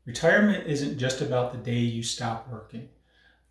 Retirement isn't just about the day you stop working.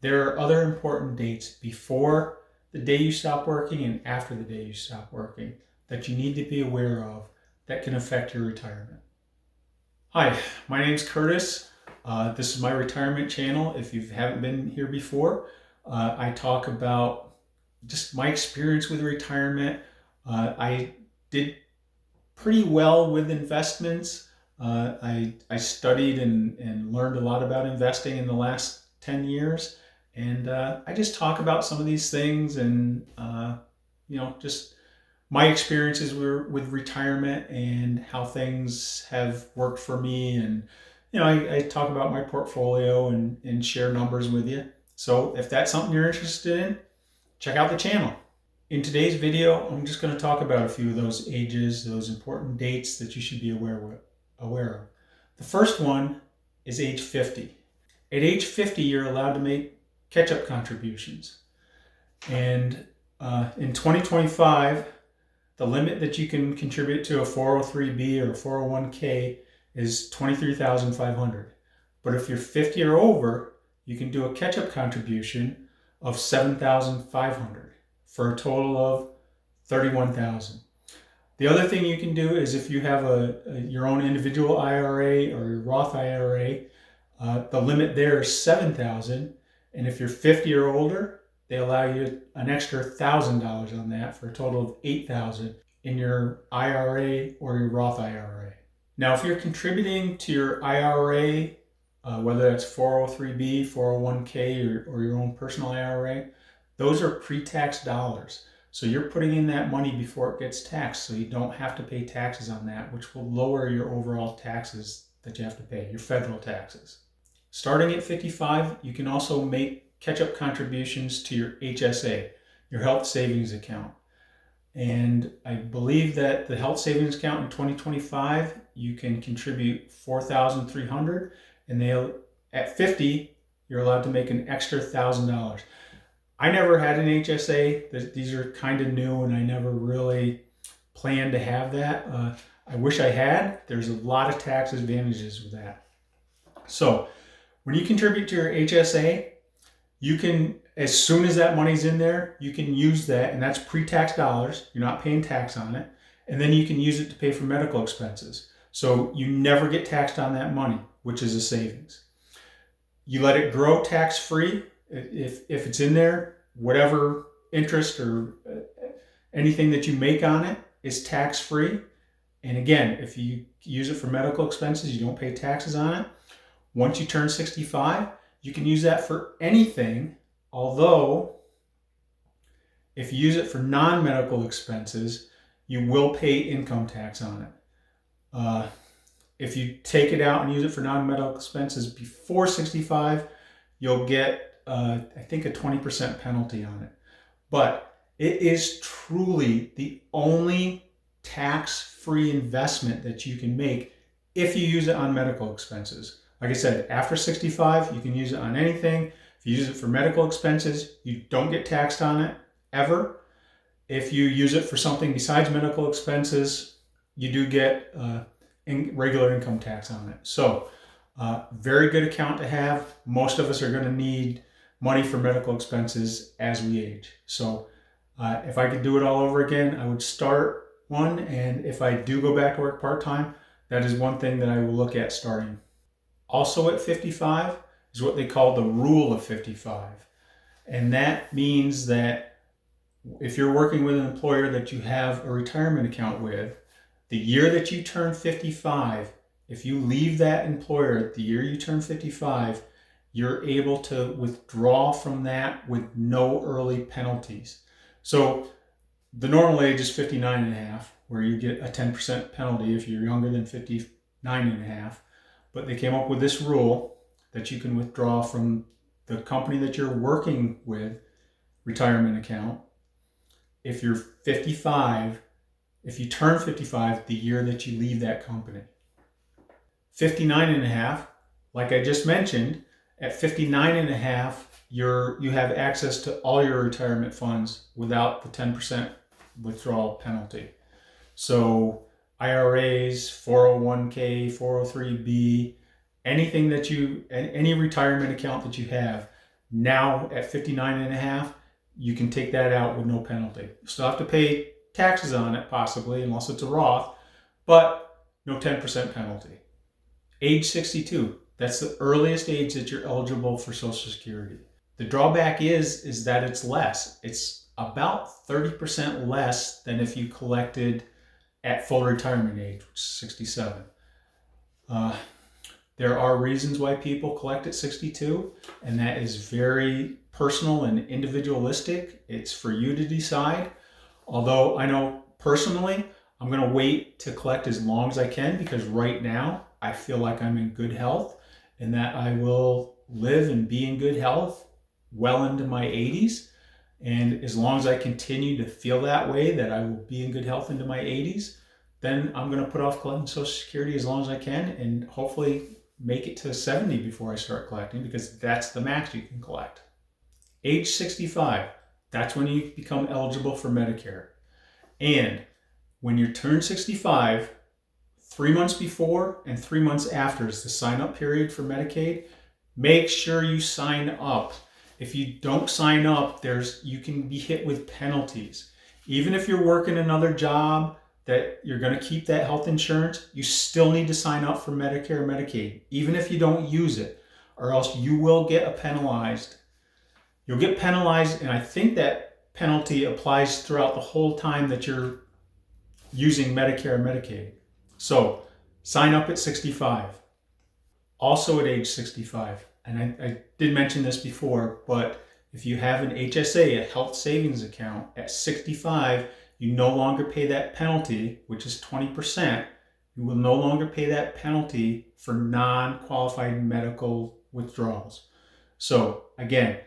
There are other important dates before the day you stop working and after the day you stop working that you need to be aware of that can affect your retirement. Hi, my name's Curtis. This is my retirement channel. If you haven't been here before, I talk about just my experience with retirement. I did pretty well with investments. I studied and learned a lot about investing in the last 10 years. And I just talk about some of these things and, just my experiences with retirement and how things have worked for me. And, I talk about my portfolio and share numbers with you. So if that's something you're interested in, check out the channel. In today's video, I'm just going to talk about a few of those ages, those important dates that you should be aware of. The first one is age 50. At age 50, you're allowed to make catch-up contributions. And in 2025, the limit that you can contribute to a 403B or a 401k is $23,500. But if you're 50 or over, you can do a catch-up contribution of $7,500 for a total of $31,000. The other thing you can do is if you have your own individual IRA or your Roth IRA, the limit there is $7,000, and if you're 50 or older, they allow you an extra $1,000 on that for a total of $8,000 in your IRA or your Roth IRA. Now, if you're contributing to your IRA, whether that's 403B, 401k, or your own personal IRA, those are pre-tax dollars. So you're putting in that money before it gets taxed, so you don't have to pay taxes on that, which will lower your overall taxes that you have to pay, your federal taxes. Starting at 55, you can also make catch-up contributions to your HSA, your health savings account. And I believe that the health savings account in 2025, you can contribute $4,300, and at 50, you're allowed to make an extra $1,000. I never had an HSA. These are kind of new, and I never really planned to have that. I wish I had. There's a lot of tax advantages with that. So when you contribute to your HSA, you can, as soon as that money's in there, you can use that, and that's pre-tax dollars. You're not paying tax on it. And then you can use it to pay for medical expenses. So you never get taxed on that money, which is a savings. You let it grow tax-free. If it's in there, whatever interest or anything that you make on it is tax-free. And again, if you use it for medical expenses, you don't pay taxes on it. Once you turn 65, you can use that for anything, although if you use it for non-medical expenses, you will pay income tax on it. If you take it out and use it for non-medical expenses before 65, you'll get I think a 20% penalty on it. But it is truly the only tax-free investment that you can make if you use it on medical expenses. Like I said, after 65, you can use it on anything. If you use it for medical expenses, you don't get taxed on it ever. If you use it for something besides medical expenses, you do get regular income tax on it. So very good account to have. Most of us are going to need money for medical expenses as we age. So if I could do it all over again, I would start one. And if I do go back to work part-time, that is one thing that I will look at starting. Also at 55 is what they call the rule of 55. And that means that if you're working with an employer that you have a retirement account with, the year that you turn 55, if you leave that employer the year you turn 55, you're able to withdraw from that with no early penalties. So the normal age is 59 and a half, where you get a 10% penalty if you're younger than 59 and a half. But they came up with this rule that you can withdraw from the company that you're working with retirement account if you're 55, if you turn 55 the year that you leave that company. 59 and a half, like I just mentioned, at 59 and a half, you have access to all your retirement funds without the 10% withdrawal penalty. So IRAs, 401k, 403b, anything that any retirement account that you have now at 59 and a half, you can take that out with no penalty. You still have to pay taxes on it possibly, unless it's a Roth, but no 10% penalty. Age 62, that's the earliest age that you're eligible for Social Security. The drawback is that it's less. It's about 30% less than if you collected at full retirement age, which is 67. There are reasons why people collect at 62, and that is very personal and individualistic. It's for you to decide. Although I know personally, I'm going to wait to collect as long as I can, because right now I feel like I'm in good health and that I will live and be in good health well into my 80s. And as long as I continue to feel that way, that I will be in good health into my 80s, then I'm going to put off collecting Social Security as long as I can, and hopefully make it to 70 before I start collecting, because that's the max you can collect. Age 65, that's when you become eligible for Medicare. And when you turn 65, 3 months before and 3 months after is the sign-up period for Medicaid. Make sure you sign up. If you don't sign up, you can be hit with penalties. Even if you're working another job that you're going to keep that health insurance, you still need to sign up for Medicare or Medicaid, even if you don't use it, or else you will get penalized. You'll get penalized, and I think that penalty applies throughout the whole time that you're using Medicare or Medicaid. So sign up at 65. Also at age 65, and I did mention this before, but if you have an HSA, a health savings account, at 65, you no longer pay that penalty, which is 20%. You will no longer pay that penalty for non-qualified medical withdrawals. So again,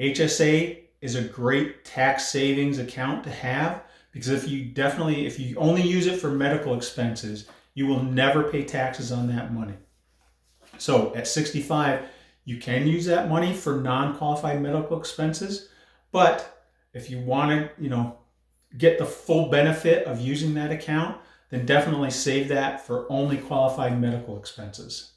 HSA is a great tax savings account to have, because if you only use it for medical expenses, you will never pay taxes on that money. So at 65, you can use that money for non-qualified medical expenses, but if you want to, get the full benefit of using that account, then definitely save that for only qualified medical expenses.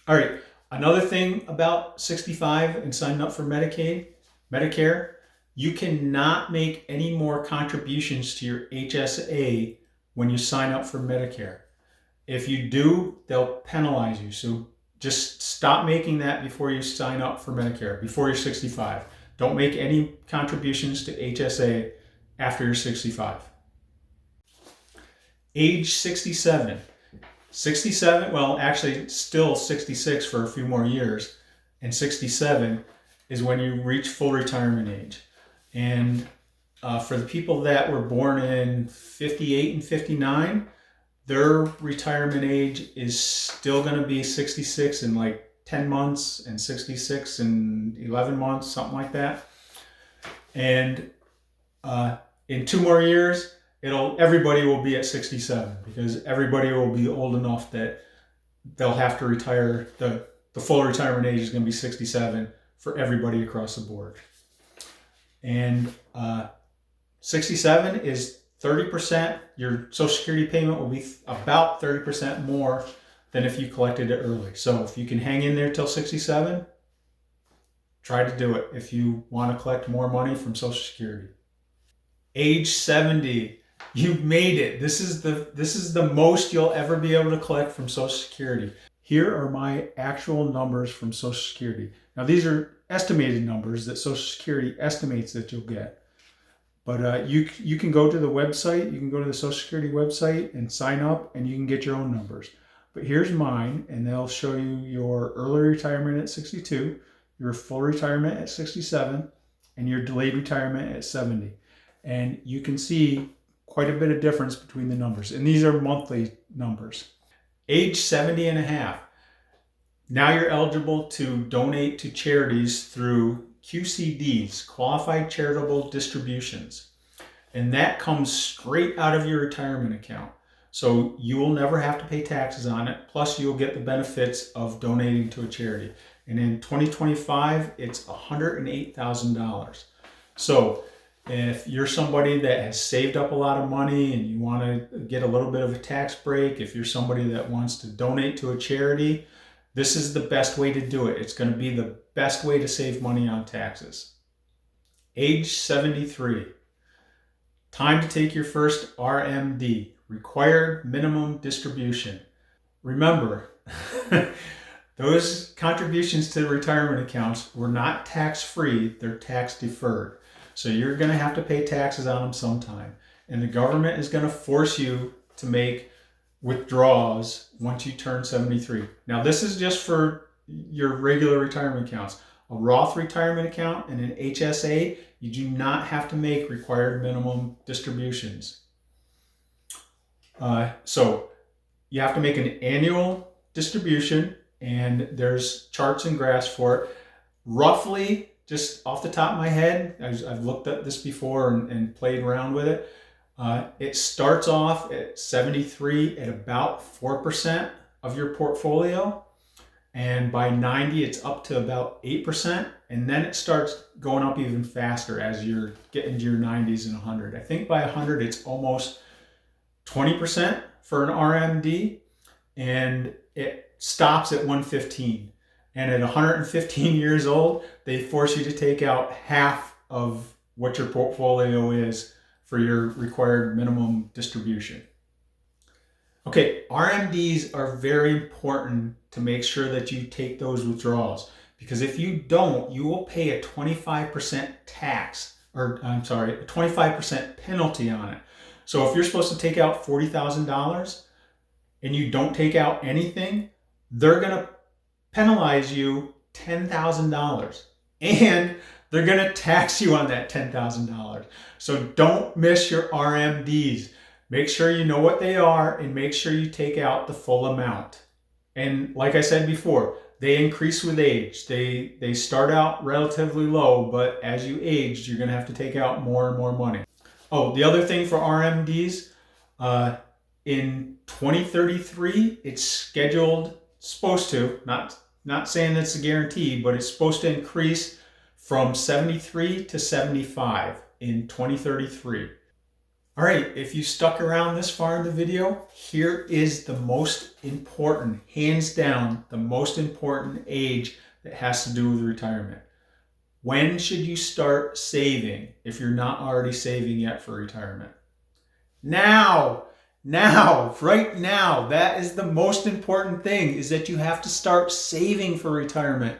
All right, another thing about 65 and signing up for Medicare, you cannot make any more contributions to your HSA when you sign up for Medicare. If you do, they'll penalize you. So just stop making that before you sign up for Medicare, before you're 65. Don't make any contributions to HSA after you're 65. Age 67. 67, well, actually still 66 for a few more years, and 67 is when you reach full retirement age. And for the people that were born in 58 and 59, their retirement age is still going to be 66 in like 10 months and 66 in 11 months, something like that. And in 2 more years, everybody will be at 67, because everybody will be old enough that they'll have to retire. The full retirement age is going to be 67 for everybody across the board. And 67 is 30%. Your Social Security payment will be about 30% more than if you collected it early. So if you can hang in there till 67, try to do it if you want to collect more money from Social Security. Age 70, you've made it. This is the most you'll ever be able to collect from Social Security. Here are my actual numbers from Social Security. Now these are estimated numbers that Social Security estimates that you'll get. But you can go to the website, you can go to the Social Security website and sign up, and you can get your own numbers. But here's mine, and they'll show you your early retirement at 62, your full retirement at 67, and your delayed retirement at 70. And you can see quite a bit of difference between the numbers. And these are monthly numbers. Age 70 and a half. Now you're eligible to donate to charities through QCDs, Qualified Charitable Distributions. And that comes straight out of your retirement account. So you will never have to pay taxes on it. Plus you'll get the benefits of donating to a charity. And in 2025, it's $108,000. So if you're somebody that has saved up a lot of money and you want to get a little bit of a tax break, if you're somebody that wants to donate to a charity, this is the best way to do it. It's going to be the best way to save money on taxes. Age 73. Time to take your first RMD, required minimum distribution. Remember, those contributions to retirement accounts were not tax-free, they're tax-deferred. So you're going to have to pay taxes on them sometime. And the government is going to force you to make withdrawals once you turn 73. Now, this is just for your regular retirement accounts. A Roth retirement account and an HSA, you do not have to make required minimum distributions. So you have to make an annual distribution, and there's charts and graphs for it. Roughly, just off the top of my head, I've looked at this before and played around with it. It starts off at 73 at about 4% of your portfolio. And by 90, it's up to about 8%. And then it starts going up even faster as you're getting to your 90s and 100. I think by 100, it's almost 20% for an RMD. And it stops at 115. And at 115 years old, they force you to take out half of what your portfolio is for your required minimum distribution. Okay, RMDs are very important to make sure that you take those withdrawals, because if you don't, you will pay a 25% tax, or I'm sorry, a 25% penalty on it. So if you're supposed to take out $40,000 and you don't take out anything, they're going to penalize you $10,000, and they're going to tax you on that $10,000. So don't miss your RMDs. Make sure you know what they are and make sure you take out the full amount. And like I said before, they increase with age. They start out relatively low, but as you age, you're going to have to take out more and more money. Oh, the other thing for RMDs, in 2033, it's supposed to, not saying it's a guarantee, but it's supposed to increase from 73 to 75 in 2033. All right, if you stuck around this far in the video, here is the most important, hands down, the most important age that has to do with retirement. When should you start saving if you're not already saving yet for retirement? Now, right now. That is the most important thing, is that you have to start saving for retirement.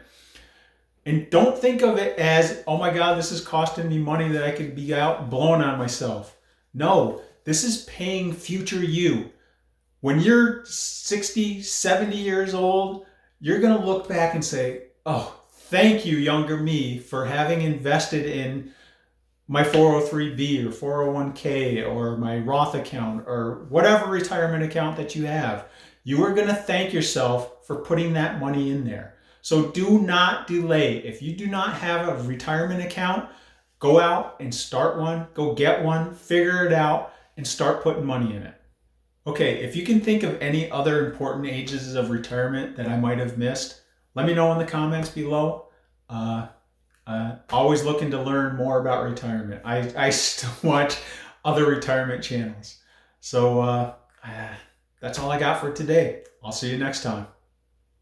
And don't think of it as, oh my God, this is costing me money that I could be out blowing on myself. No, this is paying future you. When you're 60, 70 years old, you're going to look back and say, oh, thank you, younger me, for having invested in my 403b or 401k or my Roth account or whatever retirement account that you have. You are going to thank yourself for putting that money in there. So do not delay. If you do not have a retirement account, go out and start one, go get one, figure it out, and start putting money in it. Okay, if you can think of any other important ages of retirement that I might have missed, let me know in the comments below. Always looking to learn more about retirement. I still watch other retirement channels. So that's all I got for today. I'll see you next time.